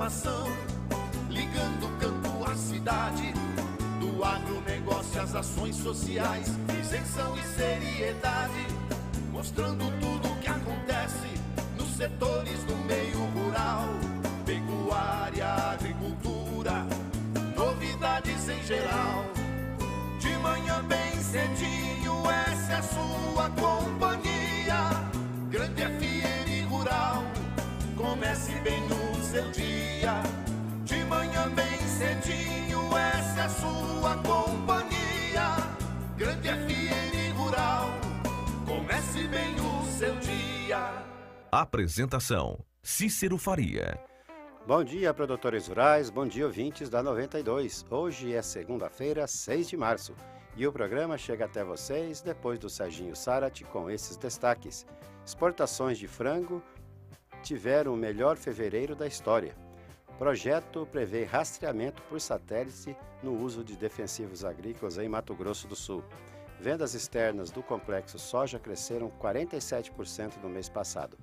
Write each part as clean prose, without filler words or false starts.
informação, ligando o campo à cidade, do agronegócio às ações sociais, isenção e seriedade, mostrando tudo o que acontece nos setores do meio rural, pecuária, agricultura, novidades em geral. De manhã bem cedinho, essa é a sua companhia, Grande FM Rural, comece bem o seu dia. De manhã bem cedinho, essa é a sua companhia, Grande FM Rural, comece bem o seu dia. Apresentação: Cícero Faria. Bom dia, produtores rurais, bom dia, ouvintes da 92. Hoje é segunda-feira, 6 de março, e o programa chega até vocês depois do Serginho Sarati com esses destaques. Exportações de frango tiveram o melhor fevereiro da história. Projeto prevê rastreamento por satélite no uso de defensivos agrícolas em Mato Grosso do Sul. Vendas externas do complexo soja cresceram 47% no mês passado.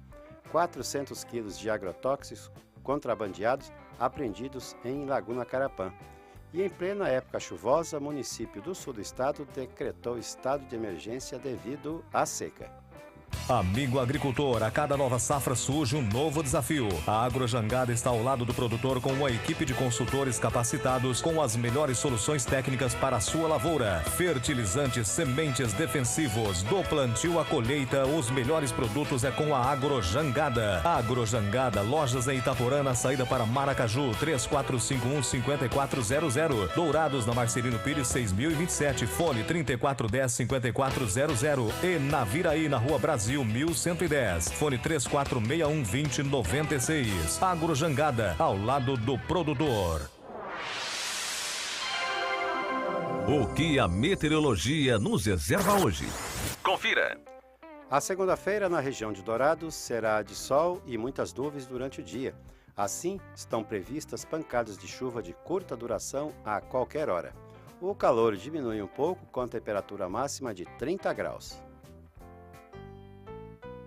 400 quilos de agrotóxicos contrabandeados apreendidos em Laguna Carapã. E em plena época chuvosa, o município do sul do estado decretou estado de emergência devido à seca. Amigo agricultor, a cada nova safra surge um novo desafio. A Agrojangada está ao lado do produtor com uma equipe de consultores capacitados com as melhores soluções técnicas para a sua lavoura. Fertilizantes, sementes, defensivos, do plantio à colheita, os melhores produtos é com a Agrojangada. Agrojangada, lojas em Itaporã, na saída para Maracaju, 3451-5400. Dourados, na Marcelino Pires, 6027, fone 3410-5400. E na Viraí, na Rua Brasil 1110, fone 3461-2096. Agrojangada, ao lado do produtor. O que a meteorologia nos reserva hoje? Confira! A segunda-feira na região de Dourados será de sol e muitas nuvens durante o dia. Assim, estão previstas pancadas de chuva de curta duração a qualquer hora. O calor diminui um pouco com temperatura máxima de 30 graus.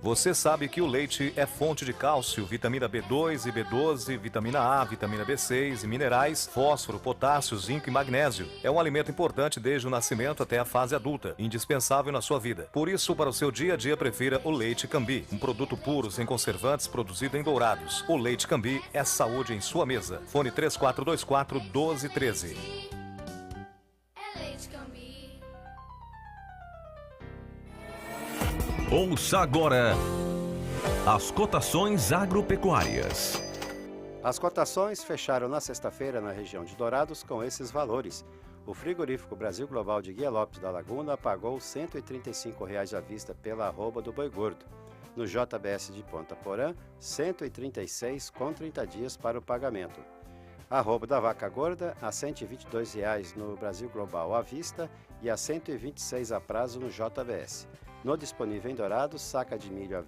Você sabe que o leite é fonte de cálcio, vitamina B2 e B12, vitamina A, vitamina B6 e minerais, fósforo, potássio, zinco e magnésio. É um alimento importante desde o nascimento até a fase adulta, indispensável na sua vida. Por isso, para o seu dia a dia, prefira o Leite Cambi, um produto puro, sem conservantes, produzido em Dourados. O Leite Cambi é saúde em sua mesa. Fone 3424-1213. Ouça agora as cotações agropecuárias. As cotações fecharam na sexta-feira na região de Dourados com esses valores. O frigorífico Brasil Global de Guia Lopes da Laguna pagou R$ 135,00 à vista pela arroba do boi gordo. No JBS de Ponta Porã, R$ 136,00 com 30 dias para o pagamento. A arroba da vaca gorda a R$ 122,00 no Brasil Global à vista e a R$ 126,00 a prazo no JBS. No disponível em Dourados, saca de milho a R$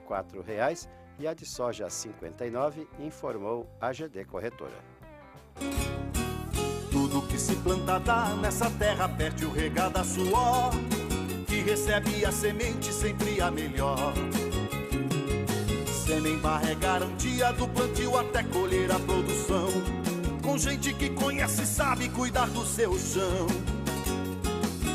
24,00 e a de soja a R$ 59,00, informou a GD Corretora. Tudo que se planta dá, nessa terra perde o regado a suor, que recebe a semente sempre a melhor. Semembarra é garantia do plantio até colher a produção, com gente que conhece e sabe cuidar do seu chão.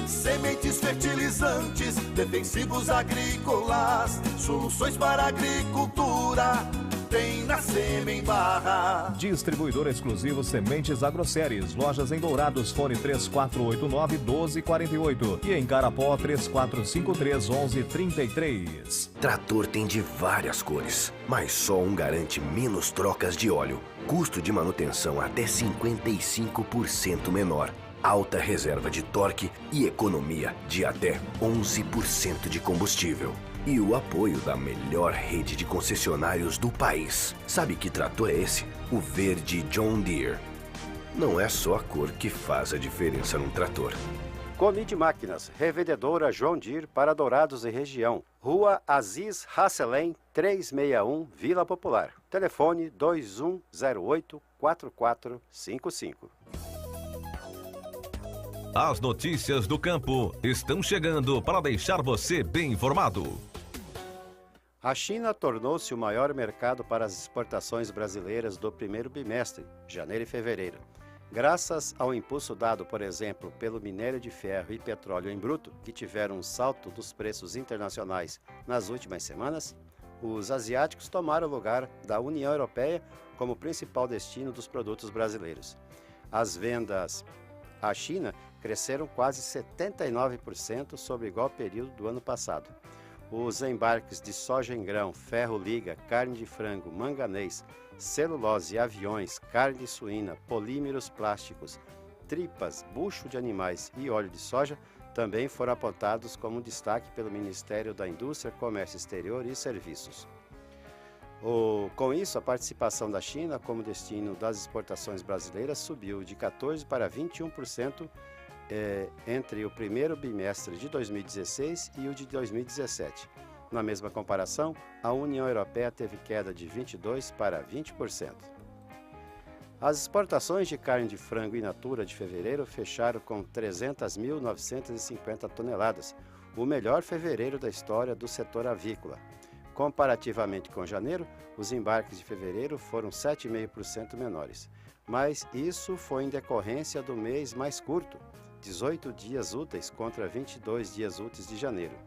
Sementes, fertilizantes, defensivos agrícolas, soluções para a agricultura, tem na Semembarra. Distribuidor exclusivo Sementes Agroséries, lojas em Dourados, fone 3489-1248 e em Carapó 3453-1133. Trator tem de várias cores, mas só um garante menos trocas de óleo, custo de manutenção até 55% menor, alta reserva de torque e economia de até 11% de combustível. E o apoio da melhor rede de concessionários do país. Sabe que trator é esse? O verde John Deere. Não é só a cor que faz a diferença num trator. Conid Máquinas, revendedora John Deere para Dourados e região. Rua Aziz Hasselem, 361, Vila Popular. Telefone 2108-4455. As notícias do campo estão chegando para deixar você bem informado. A China tornou-se o maior mercado para as exportações brasileiras do primeiro bimestre, janeiro e fevereiro. Graças ao impulso dado, por exemplo, pelo minério de ferro e petróleo em bruto, que tiveram um salto dos preços internacionais nas últimas semanas, os asiáticos tomaram o lugar da União Europeia como principal destino dos produtos brasileiros. As vendas à China cresceram quase 79% sobre o igual período do ano passado. Os embarques de soja em grão, ferro-liga, carne de frango, manganês, celulose, aviões, carne suína, polímeros plásticos, tripas, bucho de animais e óleo de soja também foram apontados como destaque pelo Ministério da Indústria, Comércio Exterior e Serviços. Com isso, a participação da China como destino das exportações brasileiras subiu de 14% para 21% entre o primeiro bimestre de 2016 e o de 2017. Na mesma comparação, a União Europeia teve queda de 22% para 20%. As exportações de carne de frango in natura de fevereiro fecharam com 300.950 toneladas, o melhor fevereiro da história do setor avícola. Comparativamente com janeiro, os embarques de fevereiro foram 7,5% menores. Mas isso foi em decorrência do mês mais curto, 18 dias úteis contra 22 dias úteis de janeiro.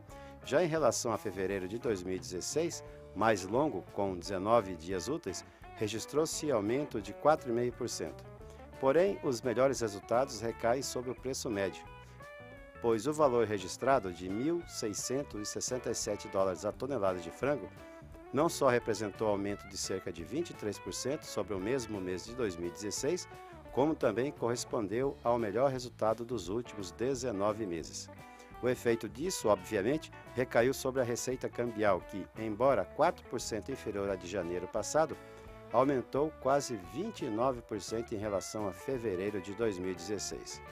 Já em relação a fevereiro de 2016, mais longo, com 19 dias úteis, registrou-se aumento de 4,5%. Porém, os melhores resultados recaem sobre o preço médio, pois o valor registrado de $1.667 a tonelada de frango não só representou aumento de cerca de 23% sobre o mesmo mês de 2016, como também correspondeu ao melhor resultado dos últimos 19 meses. O efeito disso, obviamente, recaiu sobre a receita cambial, que, embora 4% inferior à de janeiro passado, aumentou quase 29% em relação a fevereiro de 2016.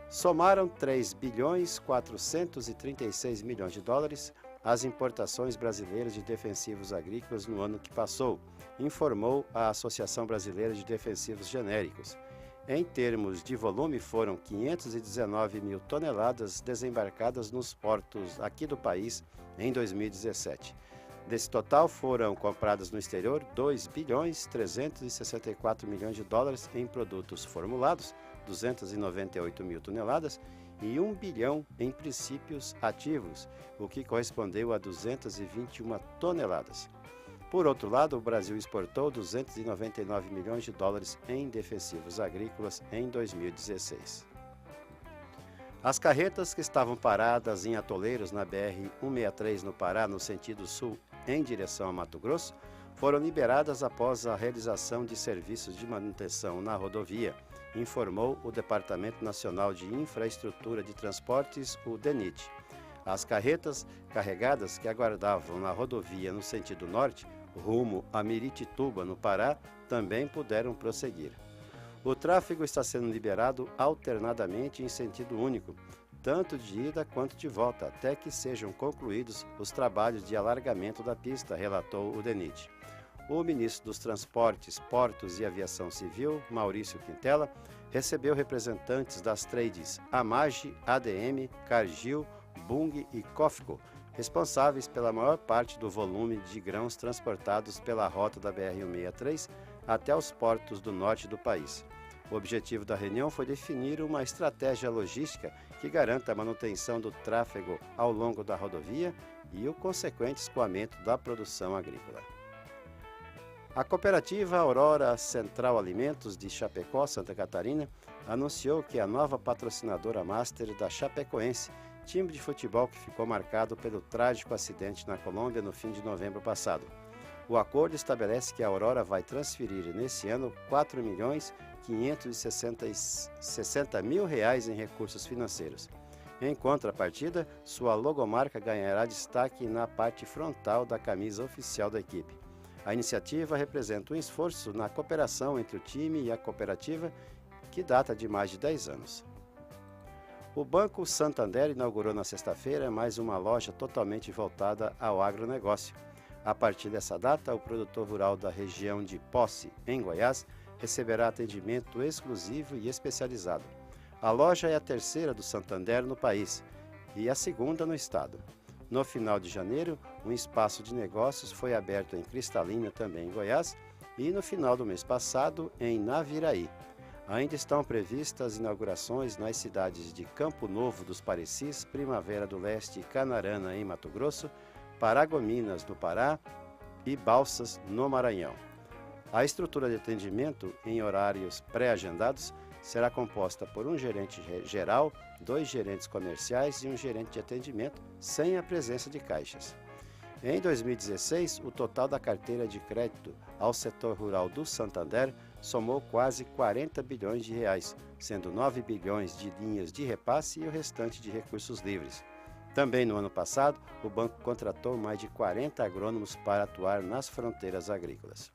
Somaram 3 bilhões 436 milhões de dólares as importações brasileiras de defensivos agrícolas no ano que passou, informou a Associação Brasileira de Defensivos Genéricos. Em termos de volume, foram 519 mil toneladas desembarcadas nos portos aqui do país em 2017. Desse total, foram compradas no exterior 2 bilhões 364 milhões de dólares em produtos formulados, 298 mil toneladas, e 1 bilhão em princípios ativos, o que correspondeu a 221 toneladas. Por outro lado, o Brasil exportou 299 milhões de dólares em defensivos agrícolas em 2016. As carretas que estavam paradas em atoleiros na BR-163 no Pará, no sentido sul, em direção a Mato Grosso, foram liberadas após a realização de serviços de manutenção na rodovia, informou o Departamento Nacional de Infraestrutura de Transportes, o DENIT. As carretas carregadas que aguardavam na rodovia no sentido norte, rumo a Miritituba, no Pará, também puderam prosseguir. O tráfego está sendo liberado alternadamente em sentido único, tanto de ida quanto de volta, até que sejam concluídos os trabalhos de alargamento da pista, relatou o DENIT. O ministro dos Transportes, Portos e Aviação Civil, Maurício Quintela, recebeu representantes das trades AMAGE, ADM, Cargill, Bung e COFCO, responsáveis pela maior parte do volume de grãos transportados pela rota da BR-163 até os portos do norte do país. O objetivo da reunião foi definir uma estratégia logística que garanta a manutenção do tráfego ao longo da rodovia e o consequente escoamento da produção agrícola. A cooperativa Aurora Central Alimentos de Chapecó, Santa Catarina, anunciou que é a nova patrocinadora master da Chapecoense, time de futebol que ficou marcado pelo trágico acidente na Colômbia no fim de novembro passado. O acordo estabelece que a Aurora vai transferir nesse ano R$ 4.560.000 em recursos financeiros. Em contrapartida, sua logomarca ganhará destaque na parte frontal da camisa oficial da equipe. A iniciativa representa um esforço na cooperação entre o time e a cooperativa, que data de mais de 10 anos. O Banco Santander inaugurou na sexta-feira mais uma loja totalmente voltada ao agronegócio. A partir dessa data, o produtor rural da região de Posse, em Goiás, receberá atendimento exclusivo e especializado. A loja é a terceira do Santander no país e a segunda no estado. No final de janeiro, um espaço de negócios foi aberto em Cristalina, também em Goiás, e no final do mês passado, em Naviraí. Ainda estão previstas inaugurações nas cidades de Campo Novo dos Parecis, Primavera do Leste e Canarana, em Mato Grosso, Paragominas, no Pará, e Balsas, no Maranhão. A estrutura de atendimento, em horários pré-agendados, será composta por um gerente geral, 2 gerentes comerciais e um gerente de atendimento, sem a presença de caixas. Em 2016, o total da carteira de crédito ao setor rural do Santander somou quase 40 bilhões de reais, sendo 9 bilhões de linhas de repasse e o restante de recursos livres. Também no ano passado, o banco contratou mais de 40 agrônomos para atuar nas fronteiras agrícolas.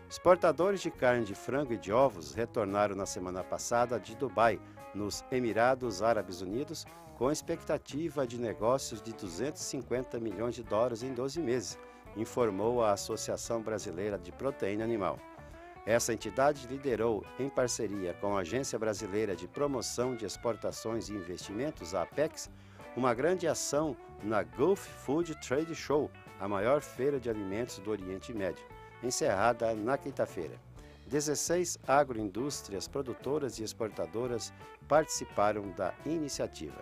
Exportadores de carne de frango e de ovos retornaram na semana passada de Dubai, nos Emirados Árabes Unidos, com expectativa de negócios de 250 milhões de dólares em 12 meses, informou a Associação Brasileira de Proteína Animal. Essa entidade liderou, em parceria com a Agência Brasileira de Promoção de Exportações e Investimentos, a Apex, uma grande ação na Gulf Food Trade Show, a maior feira de alimentos do Oriente Médio, encerrada na quinta-feira. 16 agroindústrias produtoras e exportadoras participaram da iniciativa.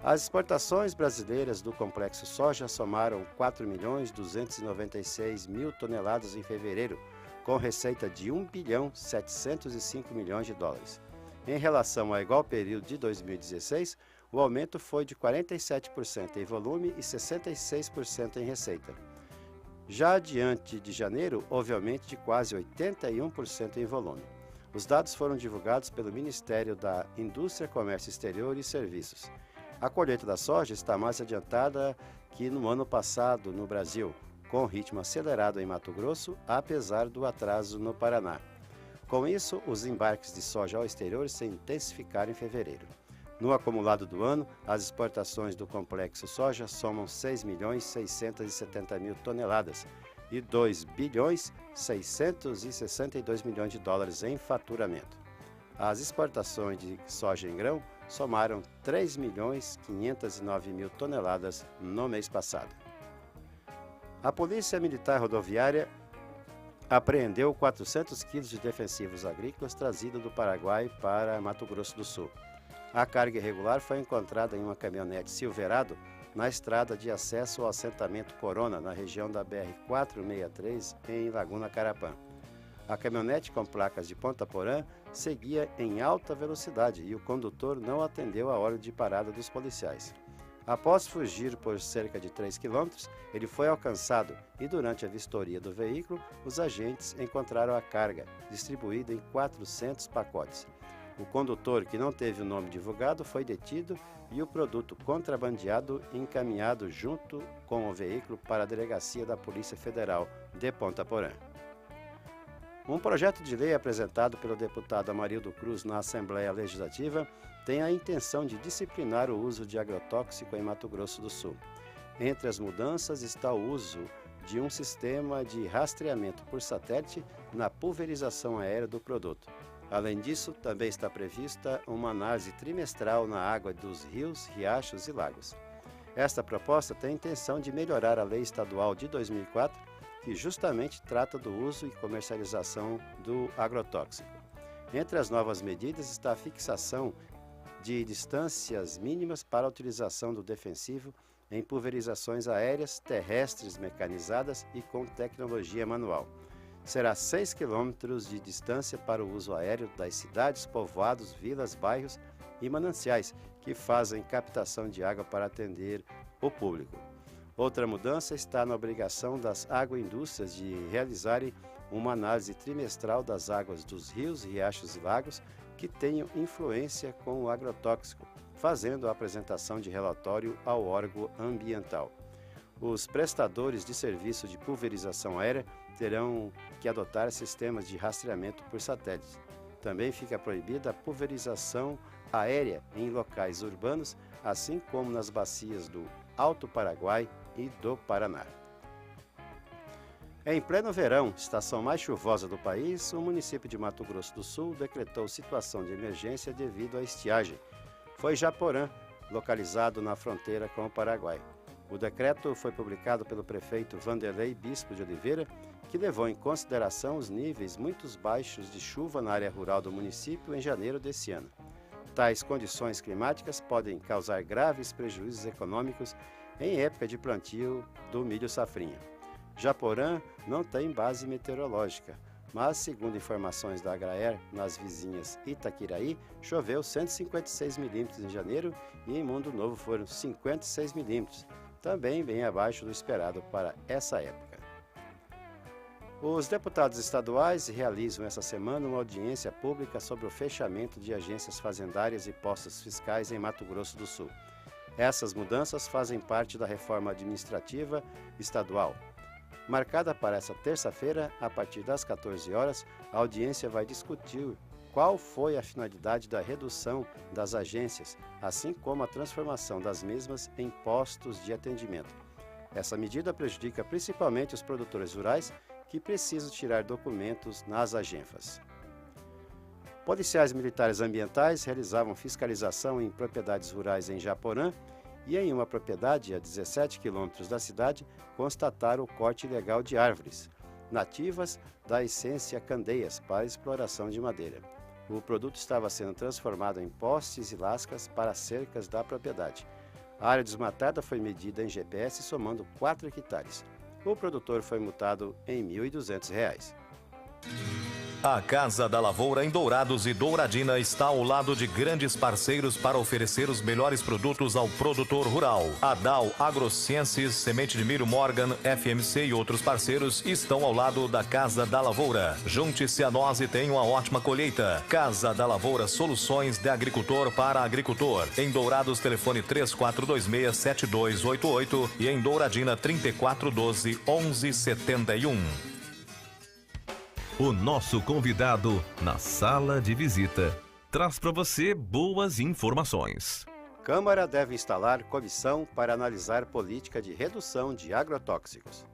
As exportações brasileiras do complexo soja somaram 4.296.000 toneladas em fevereiro, com receita de 1.705 bilhões de dólares. Em relação ao igual período de 2016, o aumento foi de 47% em volume e 66% em receita. Já diante de janeiro, houve aumento de quase 81% em volume. Os dados foram divulgados pelo Ministério da Indústria, Comércio Exterior e Serviços. A colheita da soja está mais adiantada que no ano passado no Brasil, com ritmo acelerado em Mato Grosso, apesar do atraso no Paraná. Com isso, os embarques de soja ao exterior se intensificaram em fevereiro. No acumulado do ano, as exportações do complexo soja somam 6.670.000 toneladas e 2.662 bilhões de dólares em faturamento. As exportações de soja em grão somaram 3.509.000 toneladas no mês passado. A Polícia Militar Rodoviária apreendeu 400 quilos de defensivos agrícolas trazidos do Paraguai para Mato Grosso do Sul. A carga irregular foi encontrada em uma caminhonete Silverado na estrada de acesso ao assentamento Corona, na região da BR-463, em Laguna Carapã. A caminhonete com placas de Ponta Porã seguia em alta velocidade e o condutor não atendeu a hora de parada dos policiais. Após fugir por cerca de 3 quilômetros, ele foi alcançado e durante a vistoria do veículo, os agentes encontraram a carga, distribuída em 400 pacotes. O condutor, que não teve o nome divulgado, foi detido e o produto contrabandeado encaminhado junto com o veículo para a Delegacia da Polícia Federal de Ponta Porã. Um projeto de lei apresentado pelo deputado Amarildo Cruz na Assembleia Legislativa tem a intenção de disciplinar o uso de agrotóxico em Mato Grosso do Sul. Entre as mudanças está o uso de um sistema de rastreamento por satélite na pulverização aérea do produto. Além disso, também está prevista uma análise trimestral na água dos rios, riachos e lagos. Esta proposta tem a intenção de melhorar a Lei Estadual de 2004, que justamente trata do uso e comercialização do agrotóxico. Entre as novas medidas está a fixação de distâncias mínimas para a utilização do defensivo em pulverizações aéreas, terrestres, mecanizadas e com tecnologia manual. Será 6 quilômetros de distância para o uso aéreo das cidades, povoados, vilas, bairros e mananciais que fazem captação de água para atender o público. Outra mudança está na obrigação das agroindústrias de realizarem uma análise trimestral das águas dos rios, riachos e lagos que tenham influência com o agrotóxico, fazendo a apresentação de relatório ao órgão ambiental. Os prestadores de serviço de pulverização aérea terão que adotar sistemas de rastreamento por satélite. Também fica proibida a pulverização aérea em locais urbanos, assim como nas bacias do Alto Paraguai e do Paraná. Em pleno verão, estação mais chuvosa do país, o município de Mato Grosso do Sul decretou situação de emergência devido à estiagem. Foi Japorã, localizado na fronteira com o Paraguai. O decreto foi publicado pelo prefeito Vanderlei Bispo de Oliveira, que levou em consideração os níveis muito baixos de chuva na área rural do município em janeiro desse ano. Tais condições climáticas podem causar graves prejuízos econômicos em época de plantio do milho safrinha. Japorã não tem base meteorológica, mas, segundo informações da Agraer, nas vizinhas Itaquiraí, choveu 156 milímetros em janeiro e em Mundo Novo foram 56 milímetros, também bem abaixo do esperado para essa época. Os deputados estaduais realizam essa semana uma audiência pública sobre o fechamento de agências fazendárias e postos fiscais em Mato Grosso do Sul. Essas mudanças fazem parte da reforma administrativa estadual. Marcada para essa terça-feira, a partir das 14 horas, a audiência vai discutir qual foi a finalidade da redução das agências, assim como a transformação das mesmas em postos de atendimento. Essa medida prejudica principalmente os produtores rurais que precisam tirar documentos nas agenfas. Policiais militares ambientais realizavam fiscalização em propriedades rurais em Japorã e em uma propriedade a 17 quilômetros da cidade constataram o corte ilegal de árvores, nativas da essência candeias para exploração de madeira. O produto estava sendo transformado em postes e lascas para cercas da propriedade. A área desmatada foi medida em GPS somando 4 hectares. O produtor foi multado em R$ 1.200. A Casa da Lavoura em Dourados e Douradina está ao lado de grandes parceiros para oferecer os melhores produtos ao produtor rural. A Dow AgroCiences, Semente de Milho Morgan, FMC e outros parceiros estão ao lado da Casa da Lavoura. Junte-se a nós e tenha uma ótima colheita. Casa da Lavoura, soluções de agricultor para agricultor. Em Dourados, telefone 3426-7288 e em Douradina 3412-1171. O nosso convidado na sala de visita traz para você boas informações. Câmara deve instalar comissão para analisar política de redução de agrotóxicos.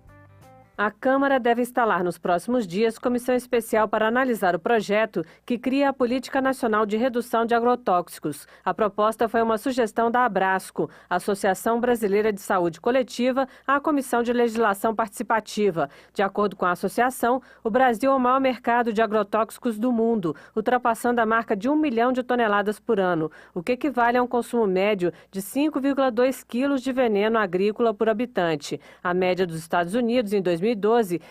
A Câmara deve instalar nos próximos dias comissão especial para analisar o projeto que cria a Política Nacional de Redução de Agrotóxicos. A proposta foi uma sugestão da Abrasco, Associação Brasileira de Saúde Coletiva, à Comissão de Legislação Participativa. De acordo com a associação, o Brasil é o maior mercado de agrotóxicos do mundo, ultrapassando a marca de 1 milhão de toneladas por ano, o que equivale a um consumo médio de 5,2 quilos de veneno agrícola por habitante. A média dos Estados Unidos em 2012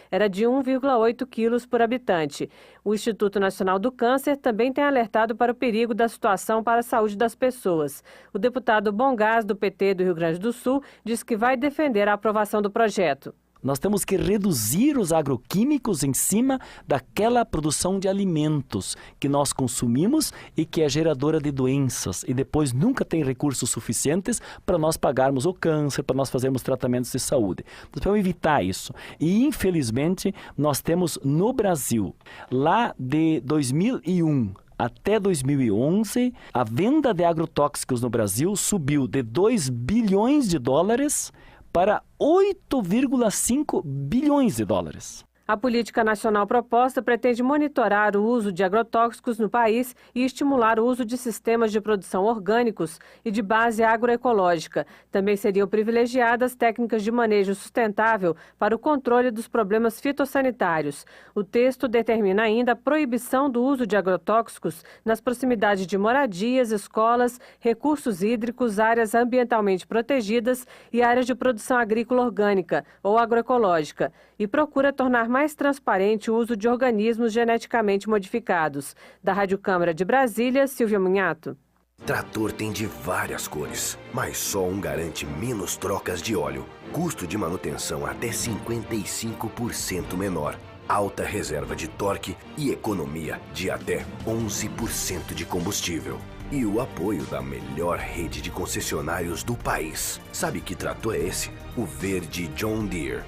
era de 1,8 quilos por habitante. O Instituto Nacional do Câncer também tem alertado para o perigo da situação para a saúde das pessoas. O deputado Bongás, do PT do Rio Grande do Sul, diz que vai defender a aprovação do projeto. Nós temos que reduzir os agroquímicos em cima daquela produção de alimentos que nós consumimos e que é geradora de doenças e depois nunca tem recursos suficientes para nós pagarmos o câncer, para nós fazermos tratamentos de saúde. Nós vamos evitar isso. E infelizmente nós temos no Brasil, lá de 2001, até 2011, a venda de agrotóxicos no Brasil subiu de 2 bilhões de dólares para 8,5 bilhões de dólares. A política nacional proposta pretende monitorar o uso de agrotóxicos no país e estimular o uso de sistemas de produção orgânicos e de base agroecológica. Também seriam privilegiadas técnicas de manejo sustentável para o controle dos problemas fitossanitários. O texto determina ainda a proibição do uso de agrotóxicos nas proximidades de moradias, escolas, recursos hídricos, áreas ambientalmente protegidas e áreas de produção agrícola orgânica ou agroecológica, e procura tornar mais transparente o uso de organismos geneticamente modificados. Da Rádio Câmara de Brasília, Silvia Munhato. Trator tem de várias cores, mas só um garante menos trocas de óleo, custo de manutenção até 55% menor, alta reserva de torque e economia de até 11% de combustível. E o apoio da melhor rede de concessionários do país. Sabe que trator é esse? O verde John Deere.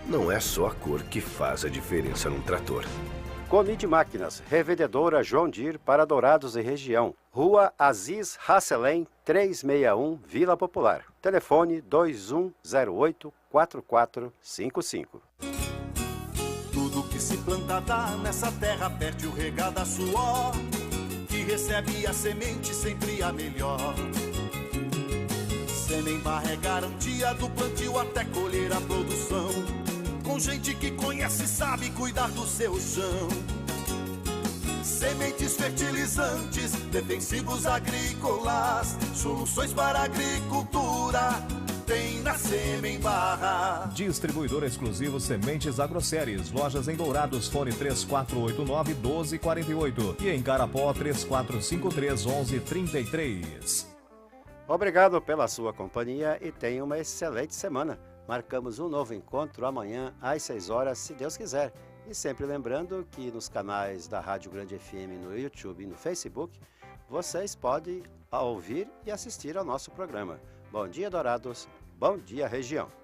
Não é só a cor que faz a diferença num trator. Comide Máquinas, revendedora John Deere para Dourados e região. Rua Aziz Hasselem, 361, Vila Popular. Telefone 2108-4455. Tudo que se planta dá nessa terra, perde o regado a suor, que recebe a semente sempre a melhor. Sêmen Barra é garantia do plantio até colher a produção, com gente que conhece e sabe cuidar do seu chão. Sementes, fertilizantes, defensivos agrícolas, soluções para a agricultura, tem na Sêmen Barra. Distribuidor exclusivo Sementes Agroséries. Lojas em Dourados, fone 3489-1248 e em Carapó 3453-1133. Obrigado pela sua companhia e tenha uma excelente semana. Marcamos um novo encontro amanhã às 6 horas, se Deus quiser. E sempre lembrando que nos canais da Rádio Grande FM, no YouTube e no Facebook, vocês podem ouvir e assistir ao nosso programa. Bom dia, Dourados. Bom dia, região.